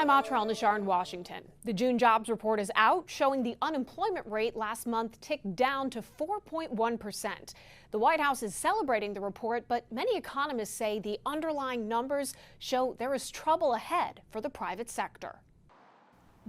I'm Atra Al-Nashar in Washington. The June jobs report is out, showing the unemployment rate last month ticked down to 4.1%. The White House is celebrating the report, but many economists say the underlying numbers show there is trouble ahead for the private sector.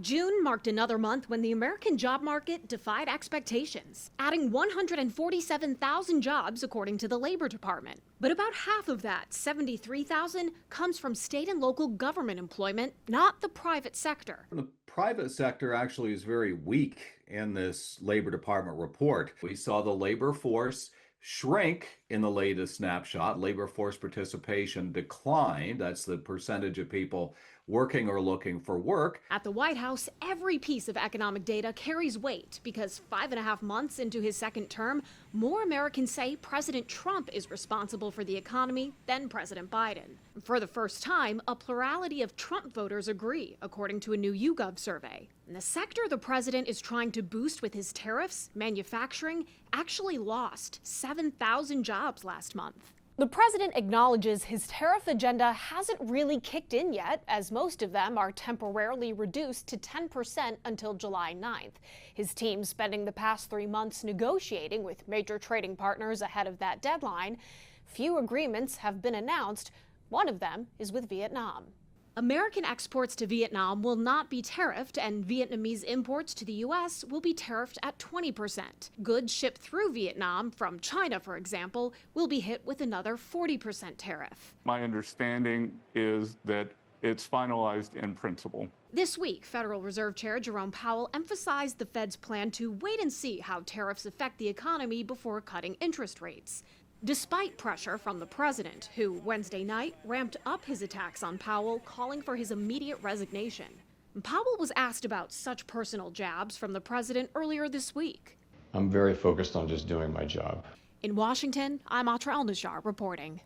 June marked another month when the American job market defied expectations, adding 147,000 jobs according to the Labor Department. But about half of that, 73,000, comes from state and local government employment, not the private sector. The private sector actually is very weak in this Labor Department report. We saw the labor force shrink in the latest snapshot. Labor force participation declined. That's the percentage of people working or looking for work. At the White House, every piece of economic data carries weight because 5.5 months into his second term, more Americans say President Trump is responsible for the economy than President Biden. For the first time, a plurality of Trump voters agree, according to a new YouGov survey. And the sector the president is trying to boost with his tariffs, manufacturing, actually lost 7,000 jobs last month. The president acknowledges his tariff agenda hasn't really kicked in yet, as most of them are temporarily reduced to 10% until July 9th. His team spending the past 3 months negotiating with major trading partners ahead of that deadline. Few agreements have been announced. One of them is with Vietnam. American exports to Vietnam will not be tariffed, and Vietnamese imports to the U.S. will be tariffed at 20%. Goods shipped through Vietnam from China, for example, will be hit with another 40% tariff. My understanding is that it's finalized in principle. This week, Federal Reserve Chair Jerome Powell emphasized the Fed's plan to wait and see how tariffs affect the economy before cutting interest rates. Despite pressure from the president, who Wednesday night ramped up his attacks on Powell, calling for his immediate resignation. Powell was asked about such personal jabs from the president earlier this week. I'm very focused on just doing my job. In Washington, I'm Atra Al-Nashar reporting.